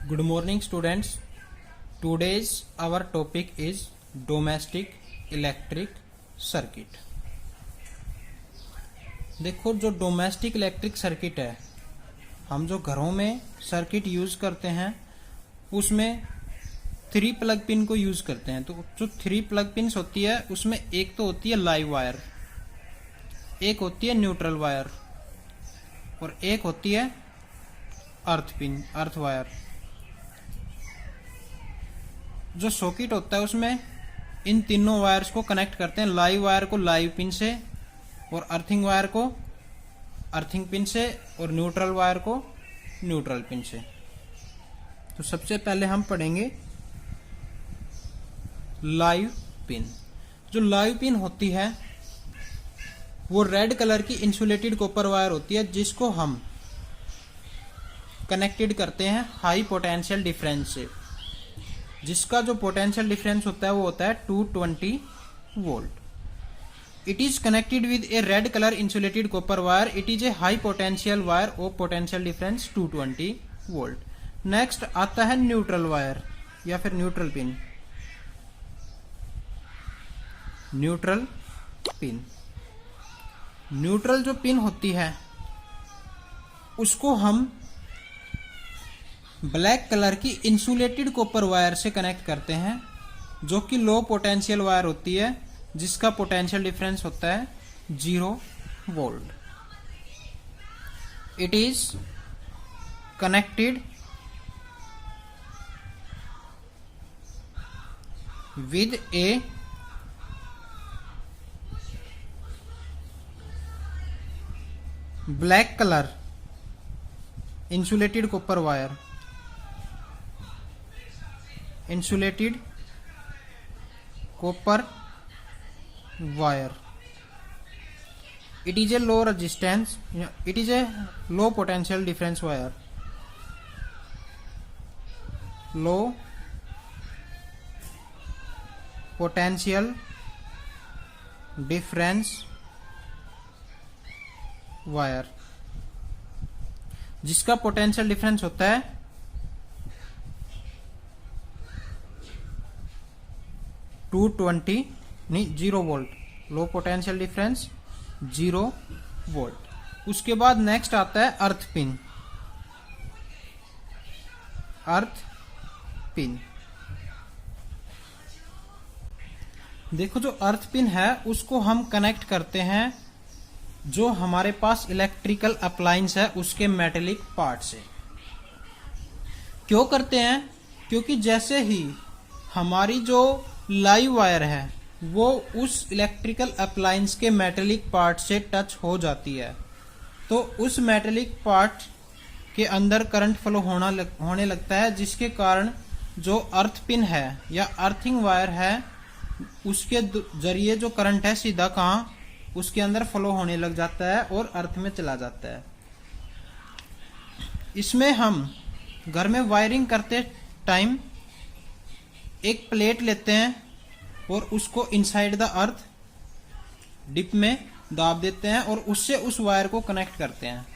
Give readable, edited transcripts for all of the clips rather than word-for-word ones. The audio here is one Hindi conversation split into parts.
Good morning students. Today's our topic is domestic electric circuit. देखो जो डोमेस्टिक इलेक्ट्रिक सर्किट है, हम जो घरों में सर्किट यूज करते हैं उसमें 3 प्लग पिन को यूज करते हैं। तो जो 3 प्लग पिन्स होती है उसमें एक तो होती है लाइव वायर, एक होती है न्यूट्रल वायर और एक होती है अर्थ पिन, अर्थ वायर। जो सॉकेट होता है उसमें इन तीनों वायर्स को कनेक्ट करते हैं, लाइव वायर को लाइव पिन से और अर्थिंग वायर को अर्थिंग पिन से और न्यूट्रल वायर को न्यूट्रल पिन से। तो सबसे पहले हम पढ़ेंगे लाइव पिन। जो लाइव पिन होती है वो रेड कलर की इंसुलेटेड कॉपर वायर होती है जिसको हम कनेक्टेड करते हैं हाई पोटेंशियल डिफरेंस से, जिसका जो पोटेंशियल डिफरेंस होता है वो होता है 220 volt. It is connected with A red colour insulated copper wire. It is a high potential wire of potential difference 220 volt. Next आता है न्यूट्रल वायर या फिर neutral pin. Neutral pin, neutral जो पिन होती है उसको हम ब्लैक कलर की इंसुलेटेड कॉपर वायर से कनेक्ट करते हैं, जो कि लो पोटेंशियल वायर होती है जिसका पोटेंशियल डिफरेंस होता है 0 volt. It is connected with A black colour insulated copper wire, insulated copper wire. It is a low resistance, it is a low potential difference wire, low potential difference wire, जिसका पोटेंशियल डिफरेंस होता है 220 नहीं 0 volt, low potential difference 0 volt. उसके बाद नेक्स्ट आता है अर्थ पिन। अर्थ पिन, देखो जो अर्थ पिन है उसको हम कनेक्ट करते हैं जो हमारे पास इलेक्ट्रिकल अप्लायंस है उसके मेटेलिक पार्ट से। क्यों करते हैं? क्योंकि जैसे ही हमारी जो लाइव वायर है वो उस इलेक्ट्रिकल अप्लायंस के मेटेलिक पार्ट से टच हो जाती है तो उस मेटेलिक पार्ट के अंदर करंट फ्लो होने लगता है, जिसके कारण जो अर्थ पिन है या अर्थिंग वायर है उसके जरिए जो करंट है सीधा कहाँ उसके अंदर फ्लो होने लग जाता है और अर्थ में चला जाता है। इसमें हम घर में वायरिंग करते टाइम एक प्लेट लेते हैं और उसको इनसाइड द अर्थ डिप में दाब देते हैं और उससे उस वायर को कनेक्ट करते हैं,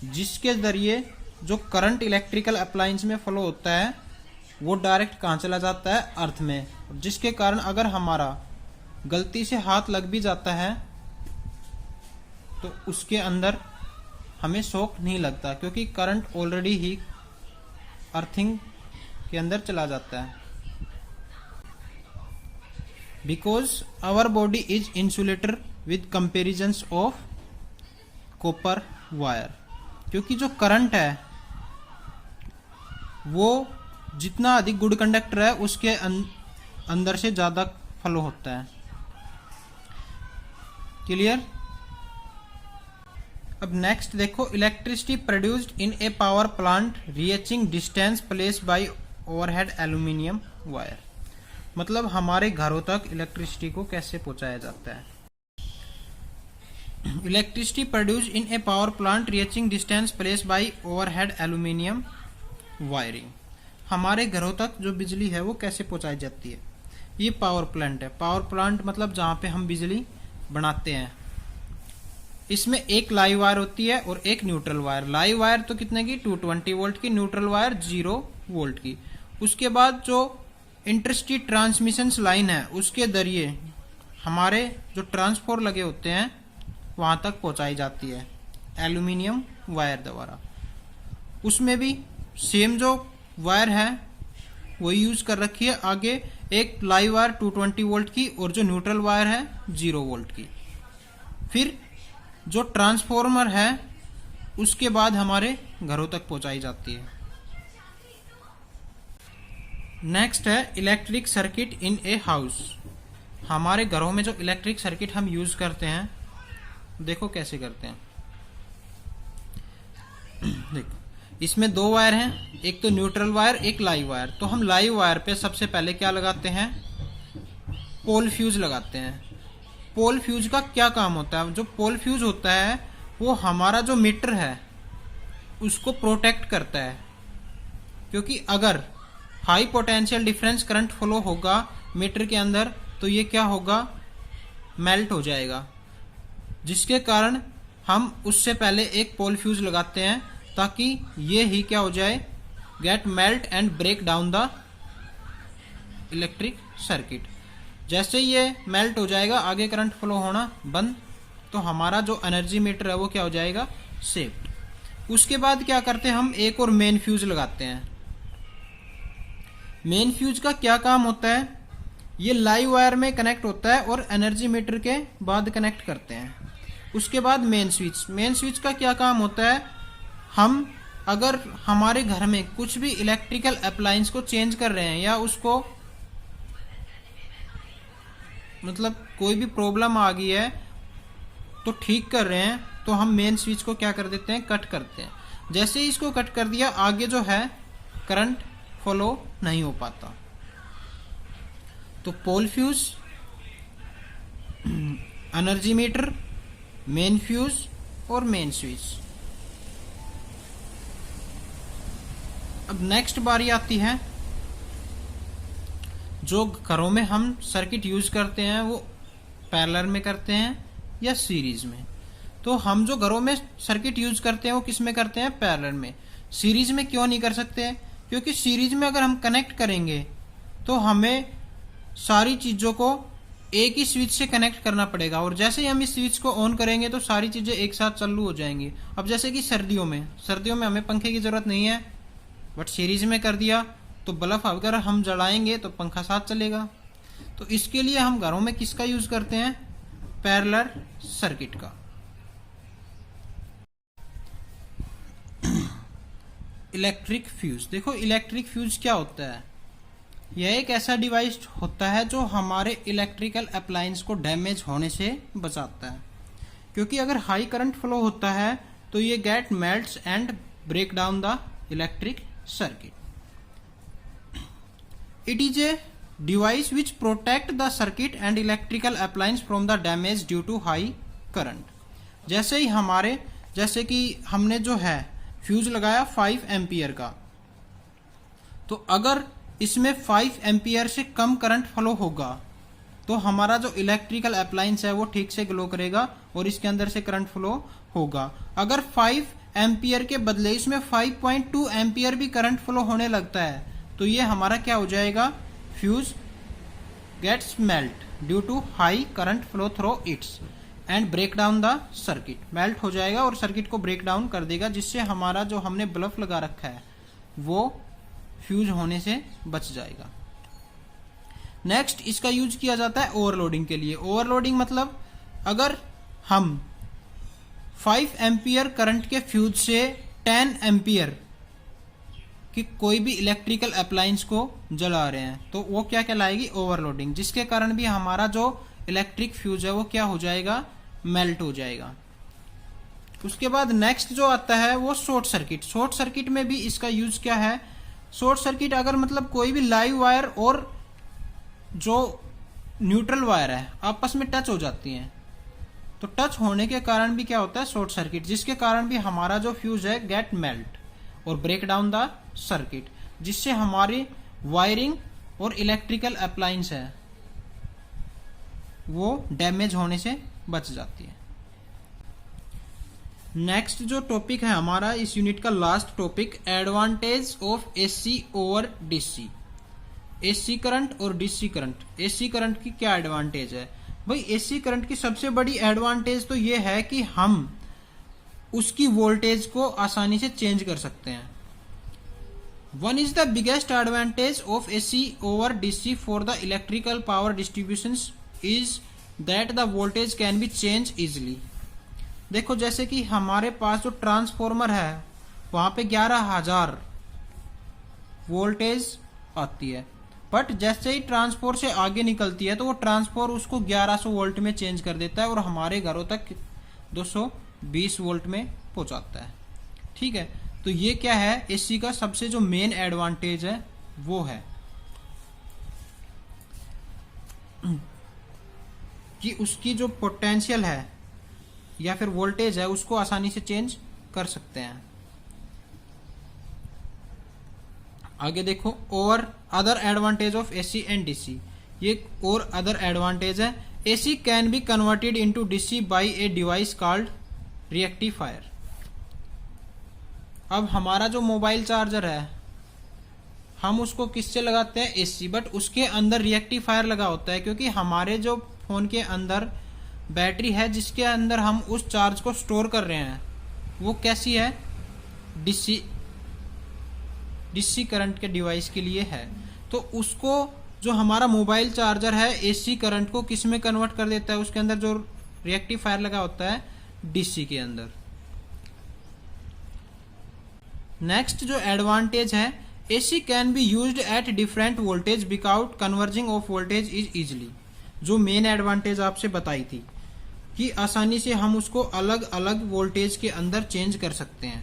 जिसके जरिए जो करंट इलेक्ट्रिकल अप्लायंस में फ्लो होता है वो डायरेक्ट कहाँ चला जाता है? अर्थ में, जिसके कारण अगर हमारा गलती से हाथ लग भी जाता है तो उसके अंदर हमें शॉक नहीं लगता, क्योंकि करंट ऑलरेडी ही अर्थिंग के अंदर चला जाता है। Because our body is insulator with comparisons of copper wire, क्योंकि जो करंट है वो जितना अधिक गुड कंडक्टर है उसके अंदर से ज्यादा फ्लो होता है। क्लियर? अब नेक्स्ट देखो, electricity produced in A power plant reaching distance placed bye overhead aluminium wire. मतलब हमारे घरों तक इलेक्ट्रिसिटी को कैसे पहुंचाया जाता है। Electricity produced in A power plant reaching distance placed bye overhead aluminium wiring. हमारे घरों तक जो बिजली है वो कैसे पहुंचाई जाती है? ये पावर प्लांट है। पावर प्लांट मतलब जहां पे हम बिजली बनाते हैं। इसमें एक लाइव वायर होती है और एक न्यूट्रल वायर। लाइव वायर तो कितने की 220 वोल्ट की, न्यूट्रल वायर 0 वोल्ट की। उसके बाद जो इंटरस्टेट ट्रांसमिशन लाइन है उसके जरिए हमारे जो ट्रांसफॉर लगे होते हैं वहां तक पहुंचाई जाती है एल्यूमिनियम वायर द्वारा। उसमें भी सेम जो वायर है वही यूज कर रखी है। आगे एक लाइव वायर 220 वोल्ट की और जो न्यूट्रल वायर है 0 वोल्ट की। फिर जो ट्रांसफॉर्मर है उसके बाद हमारे घरों तक पहुंचाई जाती है। नेक्स्ट है electric circuit in a house. हमारे घरों में जो इलेक्ट्रिक सर्किट हम यूज करते हैं देखो कैसे करते हैं। देखो इसमें 2 वायर हैं, एक तो न्यूट्रल वायर एक लाइव वायर। तो हम लाइव वायर पे सबसे पहले क्या लगाते हैं, पोल फ्यूज लगाते हैं। पोल फ्यूज का क्या काम होता है, जो पोल फ्यूज होता है वो हमारा जो मीटर है उसको प्रोटेक्ट करता है। क्योंकि अगर high potential difference current flow होगा मीटर के अंदर तो ये क्या होगा, मेल्ट हो जाएगा, जिसके कारण हम उससे पहले एक पोल फ्यूज लगाते हैं ताकि ये ही क्या हो जाए, get melt and break down the electric circuit. जैसे ये मेल्ट हो जाएगा आगे करंट फ्लो होना बंद, तो हमारा जो एनर्जी मीटर है वो क्या हो जाएगा, सेफ। उसके बाद क्या करते हैं, हम एक और मेन फ्यूज लगाते हैं। मेन फ्यूज का क्या काम होता है, ये लाइव वायर में कनेक्ट होता है और एनर्जी मीटर के बाद कनेक्ट करते हैं। उसके बाद मेन स्विच। मेन स्विच का क्या काम होता है, हम अगर हमारे घर में कुछ भी इलेक्ट्रिकल अप्लायंस को चेंज कर रहे हैं या उसको मतलब कोई भी प्रॉब्लम आ गई है तो ठीक कर रहे हैं, तो हम मेन स्विच को क्या कर देते हैं, कट करते हैं। जैसे ही इसको कट कर दिया आगे जो है करंट फ्लो नहीं हो पाता। तो pole fuse, energy meter, main fuse और मेन स्विच। अब नेक्स्ट बारी आती है, जो घरों में हम सर्किट यूज करते हैं वो पैरेलल में करते हैं या सीरीज में। तो हम जो घरों में सर्किट यूज करते हैं वो किस में करते हैं, पैरेलल में। सीरीज में क्यों नहीं कर सकते, क्योंकि सीरीज में अगर हम कनेक्ट करेंगे तो हमें सारी चीजों को एक ही स्विच से कनेक्ट करना पड़ेगा, और जैसे ही हम इस स्विच को ऑन करेंगे तो सारी चीजें एक साथ चालू हो जाएंगी। अब जैसे कि सर्दियों में हमें पंखे की जरूरत नहीं है, बट सीरीज में कर दिया तो बल्ब अगर हम जलाएंगे तो पंखा साथ चलेगा। तो इसके लिए हम घरों में किसका यूज करते हैं, पैरेलल सर्किट का। Electric fuse. देखो इलेक्ट्रिक फ्यूज क्या होता है, यह एक ऐसा डिवाइस होता है जो हमारे इलेक्ट्रिकल अप्लायंस को डैमेज होने से बचाता है। क्योंकि अगर हाई करंट फ्लो होता है तो ये get melts and break down the electric circuit. It is a device which protect the circuit and electrical appliance from the damage due to high current। जैसे कि हमने जो है फ्यूज लगाया 5 एम्पियर का, तो अगर इसमें 5 एम्पियर से कम करंट फ्लो होगा तो हमारा जो इलेक्ट्रिकल अप्लायंस है वो ठीक से ग्लो करेगा और इसके अंदर से करंट फ्लो होगा। अगर 5 एम्पियर के बदले इसमें 5.2 एम्पियर भी करंट फ्लो होने लगता है तो ये हमारा क्या हो जाएगा, fuse gets melt due to high current flow through its and break down the circuit. Melt हो जाएगा और सर्किट को ब्रेक डाउन कर देगा, जिससे हमारा जो हमने बल्ब लगा रखा है वो फ्यूज होने से बच जाएगा। नेक्स्ट इसका यूज किया जाता है ओवरलोडिंग के लिए। ओवरलोडिंग मतलब अगर हम 5 एम्पियर करंट के फ्यूज से 10 एम्पियर कि कोई भी इलेक्ट्रिकल अप्लायंस को जला रहे हैं तो वो क्या कहलाएगी, ओवरलोडिंग, जिसके कारण भी हमारा जो इलेक्ट्रिक फ्यूज है वो क्या हो जाएगा, मेल्ट हो जाएगा। उसके बाद नेक्स्ट जो आता है वो शॉर्ट सर्किट। शॉर्ट सर्किट में भी इसका यूज क्या है, शॉर्ट सर्किट अगर मतलब कोई भी लाइव वायर और जो न्यूट्रल वायर है आपस में टच हो जाती हैं, तो टच होने के कारण भी क्या होता है, शॉर्ट सर्किट, जिसके कारण भी हमारा जो फ्यूज है गेट मेल्ट और ब्रेक डाउन द सर्किट, जिससे हमारी वायरिंग और इलेक्ट्रिकल अप्लायंस है वो डैमेज होने से बच जाती है। नेक्स्ट जो टॉपिक है हमारा इस यूनिट का last topic, advantage of AC over DC. AC current और डीसी करंट। एसी करंट की क्या एडवांटेज है भाई? एसी करंट की सबसे बड़ी एडवांटेज तो ये है कि हम उसकी वोल्टेज को आसानी से चेंज कर सकते हैं। One is the biggest advantage of AC over DC for the electrical power distribution is that the voltage can be change easily. देखो जैसे कि हमारे पास जो ट्रांसफॉर्मर है वहां पे 11,000 वोल्टेज आती है, बट जैसे ही ट्रांसफॉर से आगे निकलती है तो वो ट्रांसफॉर उसको 1100 वोल्ट में चेंज कर देता है और हमारे घरों तक 220 वोल्ट में पहुंचाता है। ठीक है, तो ये क्या है, एसी का सबसे जो मेन एडवांटेज है वो है कि उसकी जो पोटेंशियल है या फिर वोल्टेज है उसको आसानी से चेंज कर सकते हैं। आगे देखो, और other advantage of AC and DC. ये और अदर एडवांटेज है। AC can be converted into DC by a device called rectifier. अब हमारा जो मोबाइल चार्जर है हम उसको किससे लगाते हैं? एसी, बट उसके अंदर रिएक्टिफायर लगा होता है क्योंकि हमारे जो फोन के अंदर बैटरी है जिसके अंदर हम उस चार्ज को स्टोर कर रहे हैं वो कैसी है? डीसी करंट के डिवाइस के लिए है। तो उसको जो हमारा मोबाइल चार्जर है एसी करंट को किस में कन्वर्ट कर देता है? उसके अंदर जो रिएक्टिफायर लगा होता है डीसी के अंदर। नेक्स्ट जो एडवांटेज है, AC can be used at different voltage without converging of voltage is easily. जो मेन एडवांटेज आपसे बताई थी कि आसानी से हम उसको अलग अलग वोल्टेज के अंदर चेंज कर सकते हैं।